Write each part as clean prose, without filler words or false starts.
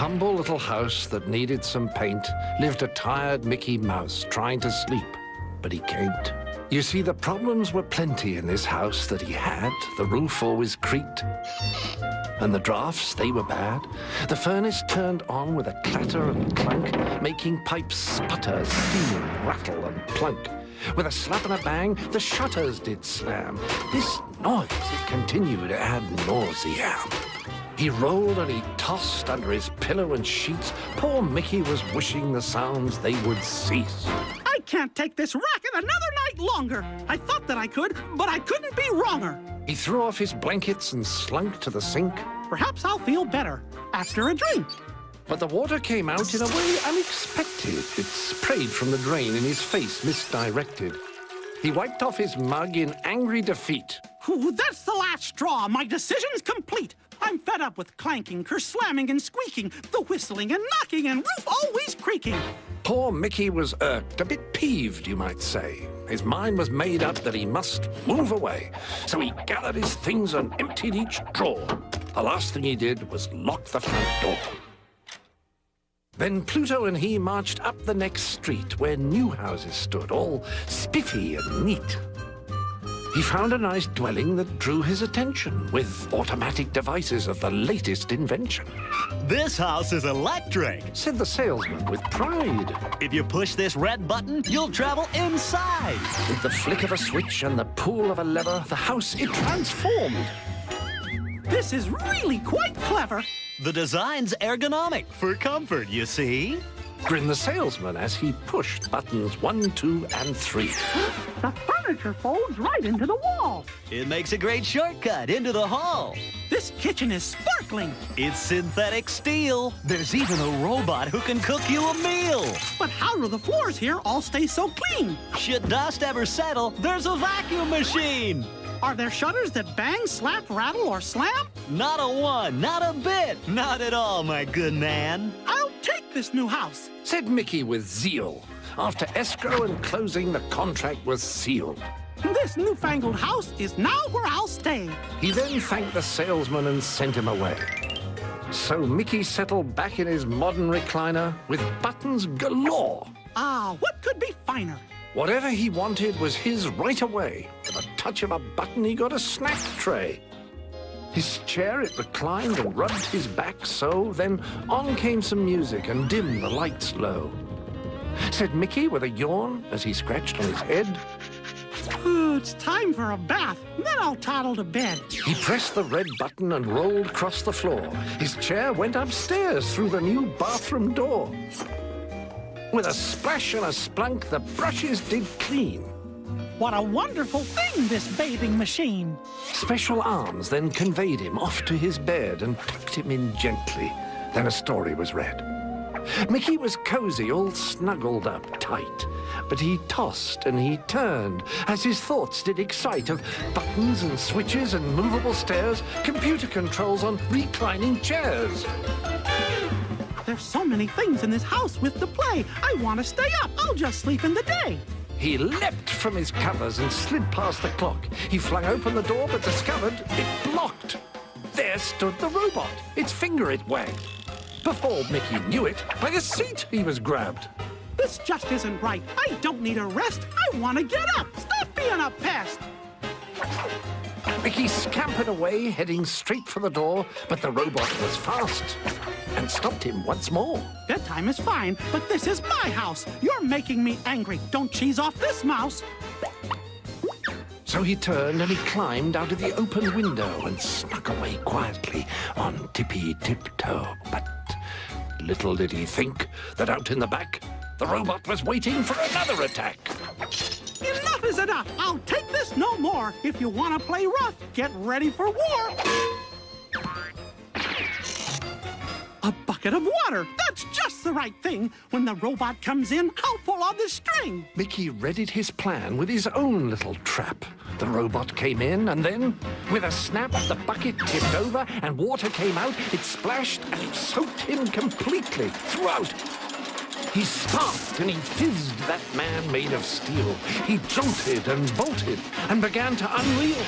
humble little house that needed some paint lived a tired Mickey Mouse trying to sleep, but he can't. You see, the problems were plenty in this house that he had. The roof always creaked, and the drafts, they were bad. The furnace turned on with a clatter and clunk, making pipes sputter, steam, rattle and plunk. With a slap and a bang, the shutters did slam. This noise, it continued ad nauseam. He rolled and he tossed under his pillow and sheets. Poor Mickey was wishing the sounds they would cease. I can't take this racket another night longer. I thought that I could, but I couldn't be wronger. He threw off his blankets and slunk to the sink. Perhaps I'll feel better after a drink. But the water came out in a way unexpected. It sprayed from the drain in his face, misdirected. He wiped off his mug in angry defeat. Ooh, that's the last straw. My decision's complete. I'm fed up with clanking, kerslamming and squeaking, the whistling and knocking and roof always creaking. Poor Mickey was irked, a bit peeved, you might say. His mind was made up that he must move away. So he gathered his things and emptied each drawer. The last thing he did was lock the front door. Then Pluto and he marched up the next street where new houses stood, all spiffy and neat. He found a nice dwelling that drew his attention with automatic devices of the latest invention. This house is electric, Said the salesman with pride. If you push this red button, you'll travel inside. With the flick of a switch and the pull of a lever, the house, it transformed. This is really quite clever. The design's ergonomic for comfort, you see. Grinned the salesman as he pushed buttons 1, 2, and 3. The furniture folds right into the wall. It makes a great shortcut into the hall. This kitchen is sparkling. It's synthetic steel. There's even a robot who can cook you a meal. But how do the floors here all stay so clean? Should dust ever settle, there's a vacuum machine. Are there shutters that bang, slap, rattle, or slam? Not a one, not a bit, not at all, my good man. I'll take this new house. Said Mickey with zeal. After escrow and closing, the contract was sealed. This newfangled house is now where I'll stay. He then thanked the salesman and sent him away. So Mickey settled back in his modern recliner with buttons galore. Ah, what could be finer? Whatever he wanted was his right away. With a touch of a button, he got a snack tray. His chair, it reclined and rubbed his back so. Then on came some music and dimmed the lights low. Said Mickey with a yawn as he scratched on his head. Ooh, it's time for a bath. Then I'll toddle to bed. He pressed the red button and rolled across the floor. His chair went upstairs through the new bathroom door. With a splash and a splunk, the brushes did clean. What a wonderful thing, this bathing machine. Special arms then conveyed him off to his bed and tucked him in gently. Then a story was read. Mickey was cozy, all snuggled up tight. But he tossed and he turned as his thoughts did excite of buttons and switches and movable stairs, computer controls on reclining chairs. There's so many things in this house with to play. I want to stay up. I'll just sleep in the day. He leapt from his covers and slid past the clock. He flung open the door but discovered it blocked. There stood the robot, its finger it wagged. Before Mickey knew it, by the seat he was grabbed. This just isn't right. I don't need a rest. I want to get up. Stop being a pest. Mickey scampered away, heading straight for the door, but the robot was fast and stopped him once more. Bedtime is fine, but this is my house. You're making me angry. Don't cheese off this mouse. So he turned and he climbed out of the open window and snuck away quietly on tippy-tiptoe. But little did he think that out in the back, the robot was waiting for another attack. Enough is enough. I'll take this no more. If you want to play rough, get ready for war. A bucket of water. That's just the right thing. When the robot comes in, I'll pull on the string. Mickey readied his plan with his own little trap. The robot came in, and then, with a snap, the bucket tipped over, and water came out. It splashed, and it soaked him completely throughout. He sparked and he fizzed, that man made of steel. He jolted and bolted and began to unreel.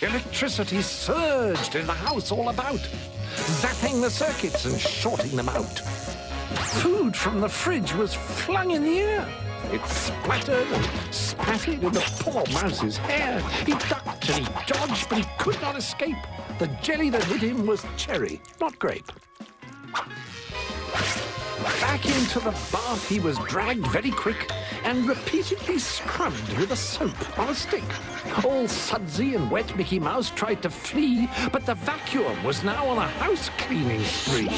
Electricity surged in the house all about. zapping the circuits and shorting them out. Food from the fridge was flung in the air. It splattered and spattered in the poor mouse's hair. He ducked and he dodged, but he could not escape. The jelly that hit him was cherry, not grape. Back into the bath he was dragged very quick and repeatedly scrubbed with a soap on a stick. All sudsy and wet, Mickey Mouse tried to flee, but the vacuum was now on a house-cleaning spree.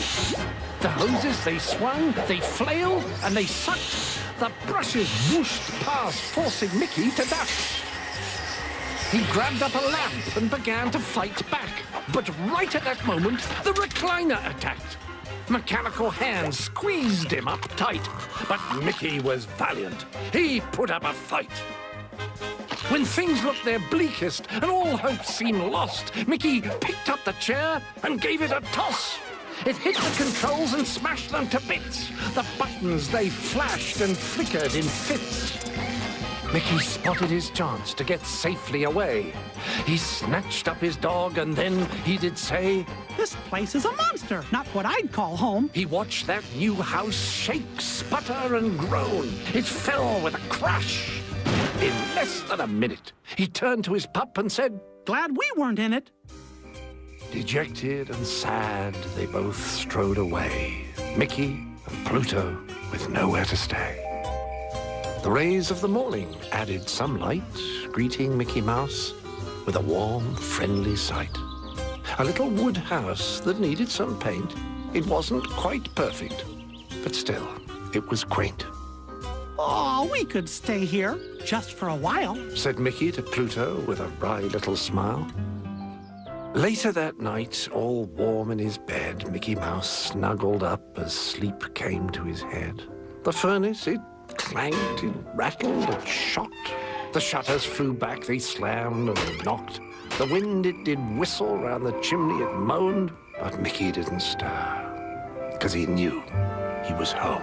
The hoses, they swung, they flailed, and they sucked. The brushes whooshed past, forcing Mickey to duck. He grabbed up a lamp and began to fight back. But right at that moment, the recliner attacked. Mechanical hands squeezed him up tight, but Mickey was valiant. He put up a fight. When things looked their bleakest and all hope seemed lost, Mickey picked up the chair and gave it a toss. It hit the controls and smashed them to bits. The buttons, they flashed and flickered in fits. Mickey spotted his chance to get safely away. He snatched up his dog and then he did say, This place is a monster, not what I'd call home. He watched that new house shake, sputter, and groan. It fell with a crash. In less than a minute, he turned to his pup and said, Glad we weren't in it. Dejected and sad, they both strode away, Mickey and Pluto with nowhere to stay. The rays of the morning added some light, greeting Mickey Mouse with a warm, friendly sight. A little wood house that needed some paint. It wasn't quite perfect, but still, it was quaint. Oh, we could stay here just for a while, Said Mickey to Pluto with a wry little smile. Later that night, all warm in his bed, Mickey Mouse snuggled up as sleep came to his head. The furnace, it clanked, it rattled, it shocked. The shutters flew back, they slammed and knocked. The wind, it did whistle round the chimney, it moaned. But Mickey didn't stir, 'cause he knew he was home.